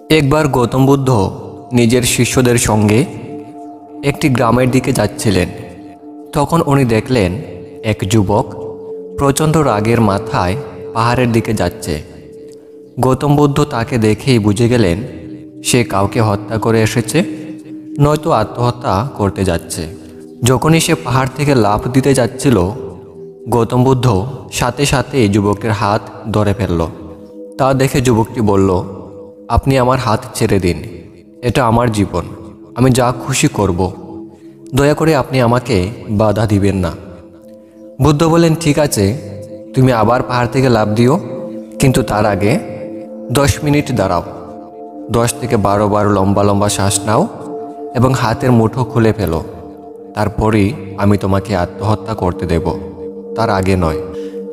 একবার গৌতম বুদ্ধ নিজের শিষ্যদের সঙ্গে একটি গ্রামের দিকে যাচ্ছিলেন। তখন উনি দেখলেন এক যুবক প্রচণ্ড রাগের মাথায় পাহাড়ের দিকে যাচ্ছে। গৌতম বুদ্ধ তাকে দেখেই বুঝে গেলেন সে কাউকে হত্যা করে এসেছে, নয়তো আত্মহত্যা করতে যাচ্ছে। যখনই সে পাহাড় থেকে লাফ দিতে যাচ্ছিল, গৌতম বুদ্ধ সাথে সাথে যুবকের হাত ধরে ফেলল। তা দেখে যুবকটি বলল, আপনি আমার হাত ছেড়ে দিন, এটা আমার জীবন, আমি যা খুশি করব, দয়া করে আপনি আমাকে বাধা দিবেন না। বুদ্ধ বললেন, ঠিক আছে, তুমি আবার পাহাড় থেকে লাফ দিও, কিন্তু তার আগে 10 মিনিট দাঁড়াও, 10 থেকে 12 বার লম্বা লম্বা শ্বাস নাও এবং হাতের মুঠো খুলে ফেলো, তারপরই আমি তোমাকে আত্মহত্যা করতে দেব, তার আগে নয়।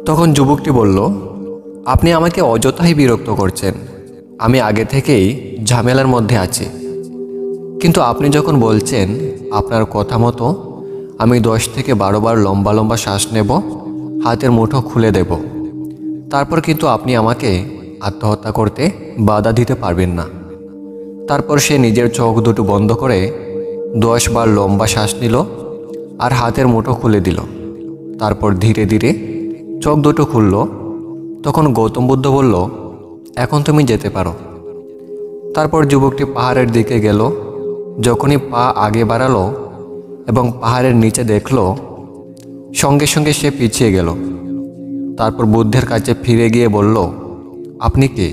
তখন যুবকটি বলল, আপনি আমাকে অযথাই বিরক্ত করছেন, আমি আগে থেকেই ঝামেলার মধ্যে আছি, কিন্তু আপনি যখন বলছেন আপনার কথা মতো আমি 10 থেকে 12 বার লম্বা লম্বা শ্বাস নেব, হাতের মুঠো খুলে দেব, তারপর কিন্তু আপনি আমাকে আত্মহত্যা করতে বাধা দিতে পারবেন না। তারপর সে নিজের চোখ দুটো বন্ধ করে 10 বার লম্বা শ্বাস নিল আর হাতের মুঠো খুলে দিল। তারপর ধীরে ধীরে চোখ দুটো খুলল। তখন গৌতম বুদ্ধ বলল, এখন তুমি যেতে পারো। তারপর যুবকটি পাহাড়ের দিকে গেল। যখনই পা আগে বাড়ালো এবং পাহাড়ের নিচে দেখল, সঙ্গে সঙ্গে সে পিছিয়ে গেল। তারপর বুদ্ধের কাছে ফিরে গিয়ে বলল, আপনি কে?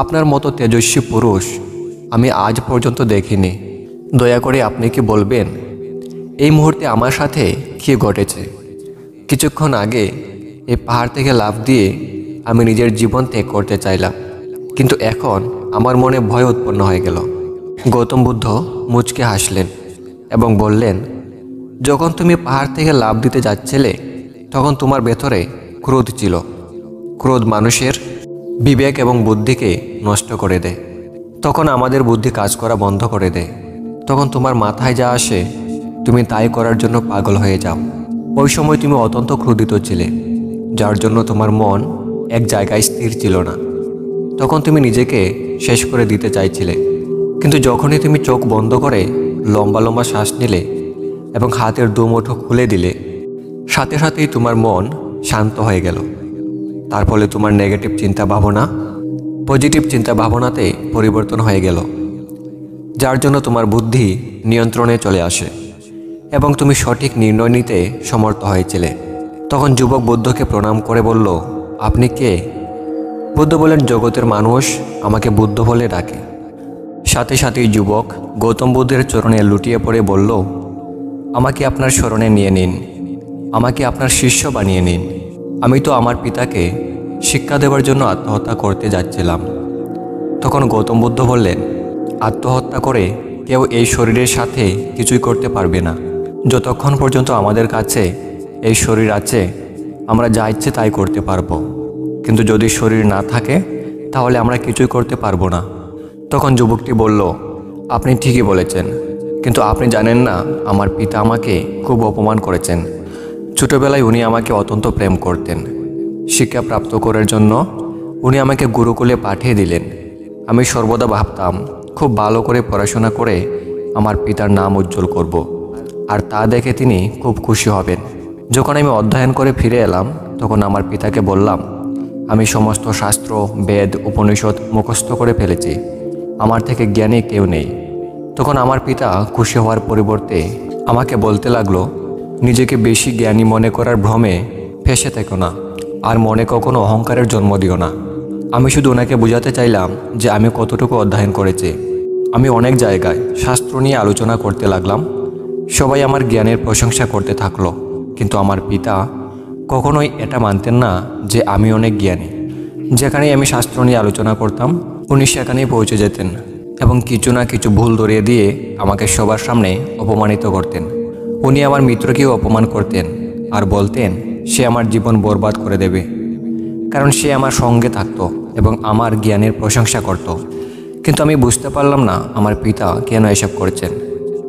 আপনার মতো তেজস্বী পুরুষ আমি আজ পর্যন্ত দেখিনি, দয়া করে আপনি কি বলবেন এই মুহূর্তে আমার সাথে কী ঘটেছে? কিছুক্ষণ আগে এই পাহাড় থেকে লাফ দিয়ে আমি নিজের জীবন ত্যাগ করতে চাইলাম, কিন্তু এখন আমার মনে ভয় উৎপন্ন হয়ে গেল। গৌতম বুদ্ধ মুচকে হাসলেন এবং বললেন, যখন তুমি পাহাড় থেকে লাফ দিতে যাচ্ছিলে তখন তোমার ভেতরে ক্রোধ ছিল। ক্রোধ মানুষের বিবেক এবং বুদ্ধিকে নষ্ট করে দেয়। তখন আমাদের বুদ্ধি কাজ করা বন্ধ করে দেয়। তখন তোমার মাথায় যা আসে তুমি তাই করার জন্য পাগল হয়ে যাও। ওই সময় তুমি অত্যন্ত ক্রোধিত ছিলে, যার জন্য তোমার মন এক জায়গায় স্থির ছিল না। তখন তুমি নিজেকে শেষ করে দিতে চাইছিলে, কিন্তু যখনই তুমি চোখ বন্ধ করে লম্বা লম্বা শ্বাস নিলে এবং হাতের দুমুঠো খুলে দিলে, সাথে সাথেই তোমার মন শান্ত হয়ে গেল। তার ফলে তোমার নেগেটিভ চিন্তা ভাবনা পজিটিভ চিন্তা ভাবনাতে পরিবর্তন হয়ে গেল, যার জন্য তোমার বুদ্ধি নিয়ন্ত্রণে চলে আসে এবং তুমি সঠিক নির্ণয় নিতে সমর্থ হয়েছিলে। তখন যুবক বুদ্ধকে প্রণাম করে বলল, আপনি কে? বুদ্ধ বলেন, জগতের মানুষ আমাকে বুদ্ধ বলে ডাকে। সাথে সাথেই যুবক গৌতম বুদ্ধের চরণে লুটিয়ে পড়ে বলল, আমাকে আপনার স্মরণে নিয়ে নিন, আমাকে আপনার শিষ্য বানিয়ে নিন। আমি তো আমার পিতাকে শিক্ষা দেওয়ার জন্য আত্মহত্যা করতে যাচ্ছিলাম। তখন গৌতম বুদ্ধ বললেন, আত্মহত্যা করে কেউ এই শরীরের সাথে কিছুই করতে পারবে না। যতক্ষণ পর্যন্ত আমাদের কাছে এই শরীর আছে আমরা যা ইচ্ছে তাই করতে পারবো, কিন্তু যদি শরীর না থাকে তাহলে আমরা কিছুই করতে পারবো না। তখন যুবকটি বলল, আপনি ঠিকই বলেছেন, কিন্তু আপনি জানেন না আমার পিতা আমাকে খুব অপমান করেছেন। ছোটোবেলায় উনি আমাকে অত্যন্ত প্রেম করতেন। শিক্ষা প্রাপ্ত করার জন্য উনি আমাকে গুরুকুলে পাঠিয়ে দিলেন। আমি সর্বদা ভাবতাম খুব ভালো করে পড়াশোনা করে আমার পিতার নাম উজ্জ্বল করব, আর তা দেখে তিনি খুব খুশি হবেন। যখন আমি অধ্যয়ন করে ফিরে এলাম তখন আমার পিতাকে বললাম, আমি সমস্ত শাস্ত্র, বেদ, উপনিষদ মুখস্থ করে ফেলেছি, আমার থেকে জ্ঞানী কেউ নেই। তখন আমার পিতা খুশি হওয়ার পরিবর্তে আমাকে বলতে লাগলো, নিজেকে বেশি জ্ঞানী মনে করার ভ্রমে ফেঁসে থেকো না, আর মনে কখনো অহংকারের জন্ম দিও না। আমি শুধু ওনাকে বোঝাতে চাইলাম যে আমি কতটুকু অধ্যয়ন করেছি। আমি অনেক জায়গায় শাস্ত্র নিয়ে আলোচনা করতে লাগলাম, সবাই আমার জ্ঞানের প্রশংসা করতে থাকলো, কিন্তু আমার পিতা কখনোই এটা মানতেন না যে আমি অনেক জ্ঞানী। যেখানেই আমি শাস্ত্র নিয়ে আলোচনা করতাম উনি সেখানেই পৌঁছে যেতেন এবং কিছু না কিছু ভুল ধরিয়ে দিয়ে আমাকে সবার সামনে অপমানিত করতেন। উনি আমার মিত্রকেও অপমান করতেন আর বলতেন সে আমার জীবন বরবাদ করে দেবে, কারণ সে আমার সঙ্গে থাকতো এবং আমার জ্ঞানের প্রশংসা করত। কিন্তু আমি বুঝতে পারলাম না আমার পিতা কেন এসব করছেন।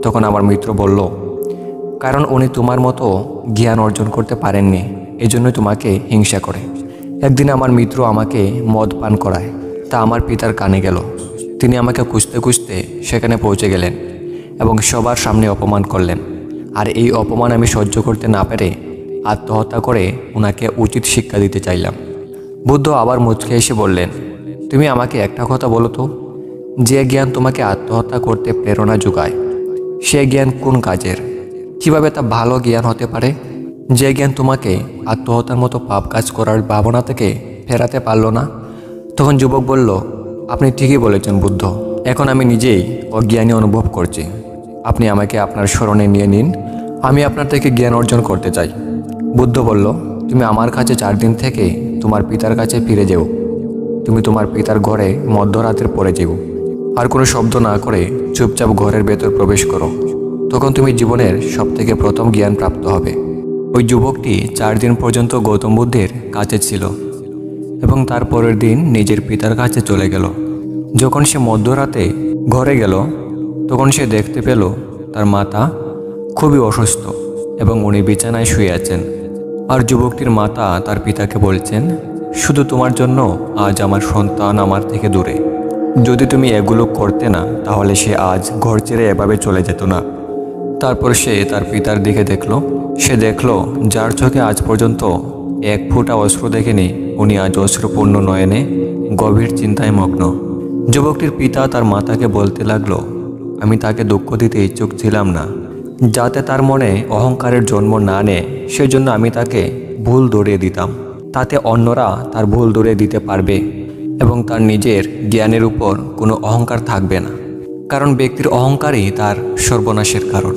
তখন আমার মিত্র বলল, কারণ উনি তোমার মতো জ্ঞান অর্জন করতে পারেননি, এজন্যই তোমাকে হিংসা করে। একদিন আমার মিত্র আমাকে মদ পান করায়, তা আমার পিতার কানে গেল। তিনি আমাকে খুঁজতে খুঁজতে সেখানে পৌঁছে গেলেন এবং সবার সামনে অপমান করলেন। আর এই অপমান আমি সহ্য করতে না পেরে আত্মহত্যা করে ওনাকে উচিত শিক্ষা দিতে চাইলাম। বুদ্ধ আবার মুচকে এসে বললেন, তুমি আমাকে একটা কথা বলো তো, যে জ্ঞান তোমাকে আত্মহত্যা করতে প্রেরণা যোগায় সে জ্ঞান কোন কাজের? কিভাবে তা ভালো জ্ঞান হতে পারে? যে জ্ঞান তোমাকে আত্মহত্যার মতো পাপ কাজ করার ভাবনা থেকে ফেরাতে পারল না? তখন যুবক বলল, আপনি ঠিকই বলেছেন বুদ্ধ, এখন আমি নিজেই অজ্ঞানী অনুভব করছি। আপনি আমাকে আপনার স্মরণে নিয়ে নিন, আমি আপনার থেকে জ্ঞান অর্জন করতে চাই। বুদ্ধ বলল, তুমি আমার কাছে 4 দিন থেকে তোমার পিতার কাছে ফিরে যেও। তুমি তোমার পিতার ঘরে মধ্যরাতের পরে যেও, আর কোনো শব্দ না করে চুপচাপ ঘরের ভেতর প্রবেশ করো। তখন তুমি জীবনের সবথেকে প্রথম জ্ঞান প্রাপ্ত হবে। ওই যুবকটি 4 দিন পর্যন্ত গৌতম বুদ্ধের কাছে ছিল এবং তার পরের দিন নিজের পিতার কাছে চলে গেল। যখন সে মধ্যরাতে ঘরে গেল তখন সে দেখতে পেল তার মাতা খুবই অসুস্থ এবং উনি বিছানায় শুয়ে আছেন। আর যুবকটির মাতা তার পিতাকে বলছেন, শুধু তোমার জন্য আজ আমার সন্তান আমার থেকে দূরে। যদি তুমি এগুলো করতে না তাহলে সে আজ ঘর ছেড়ে এভাবে চলে যেত না। তারপর সে তার পিতার দিকে দেখলো। সে দেখলো যার চোখে আজ পর্যন্ত 1 ফোঁটা অশ্রু দেখেনি, উনি আজ অশ্রুপূর্ণ নয়নে গভীর চিন্তায় মগ্ন। যুবকটির পিতা তার মাতাকে বলতে লাগলো, আমি তাকে দুঃখ দিতে ইচ্ছুক ছিলাম না, যাতে তার মনে অহংকারের জন্ম না নেয় সেজন্য আমি তাকে ভুল ধরিয়ে দিতাম। তাতে অন্যরা তার ভুল ধরিয়ে দিতে পারবে এবং তার নিজের জ্ঞানের উপর কোনো অহংকার থাকবে না, কারণ ব্যক্তির অহংকারই তার সর্বনাশের কারণ।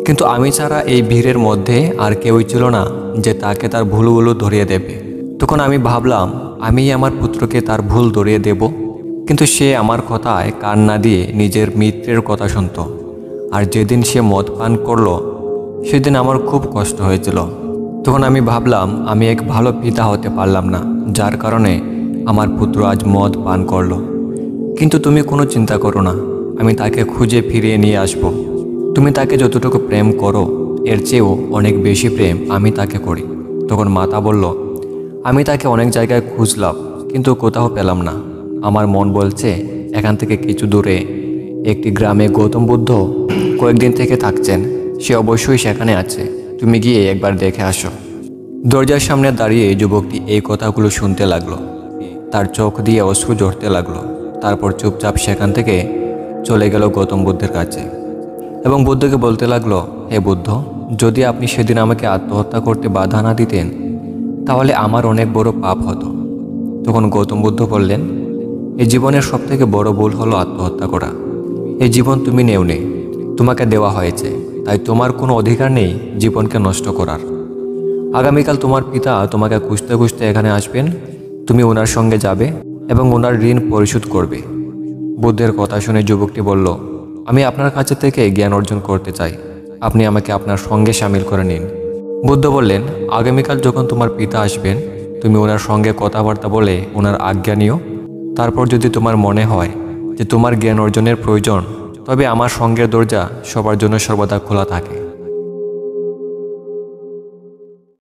কিন্তু আমি ছাড়া এই ভিড়ের মধ্যে আর কেউই ছিল না যে তাকে তার ভুলগুলো ধরিয়ে দেবে। তখন আমি ভাবলাম আমি আমার পুত্রকে তার ভুল ধরিয়ে দেব, কিন্তু সে আমার কথায় কান না দিয়ে নিজের মিত্রের কথা শুনত। আর যেদিন সে মদ পান করলো সেদিন আমার খুব কষ্ট হয়েছিল। তখন আমি ভাবলাম আমি এক ভালো পিতা হতে পারলাম না, যার কারণে আমার পুত্র আজ মদ পান করলো। কিন্তু তুমি কোনো চিন্তা করো না, আমি তাকে খুঁজে ফিরিয়ে নিয়ে আসব। তুমি তাকে যতটুকু প্রেম করো এর চেয়েও অনেক বেশি প্রেম আমি তাকে করি। তখন মাতা বলল, আমি তাকে অনেক জায়গায় খুঁজলাম কিন্তু কোথাও পেলাম না। আমার মন বলছে এখান থেকে কিছু দূরে একটি গ্রামে গৌতম বুদ্ধ কয়েকদিন থেকে থাকছেন, সে অবশ্যই সেখানে আছে, তুমি গিয়ে একবার দেখে আসো। দরজার সামনে দাঁড়িয়ে যুবকটি এই কথাগুলো শুনতে লাগলো। তার চোখ দিয়ে অশ্রু ঝরতে লাগলো। তারপর চুপচাপ সেখান থেকে চলে গেল গৌতম বুদ্ধের কাছে এবং বুদ্ধকে বলতে লাগলো, হে বুদ্ধ, যদি আপনি সেদিন আমাকে আত্মহত্যা করতে বাধা না দিতেন তাহলে আমার অনেক বড় পাপ হতো। তখন গৌতম বুদ্ধ বললেন, এই জীবনের সবথেকে বড় ভুল হলো আত্মহত্যা করা। এই জীবন তুমি নেওনি, তোমাকে দেওয়া হয়েছে, তাই তোমার কোনো অধিকার নেই জীবনকে নষ্ট করার। আগামীকাল তোমার পিতা তোমাকে খুঁজতে খুঁজতে এখানে আসবেন, তুমি ওনার সঙ্গে যাবে এবং ওনার ঋণ পরিশোধ করবে। বুদ্ধের কথা শুনে যুবকটি বলল, আমি আপনার কাছে থেকে জ্ঞান অর্জন করতে চাই, আপনি আমাকে আপনার সঙ্গে সামিল করে নিন। বুদ্ধ বললেন, আগামীকাল যখন তোমার পিতা আসবেন তুমি ওনার সঙ্গে কথাবার্তা বলে ওনার আজ্ঞা নিও। তারপর যদি তোমার মনে হয় যে তোমার জ্ঞান অর্জনের প্রয়োজন, তবে আমার সঙ্গের দরজা সবার জন্য সর্বদা খোলা থাকে।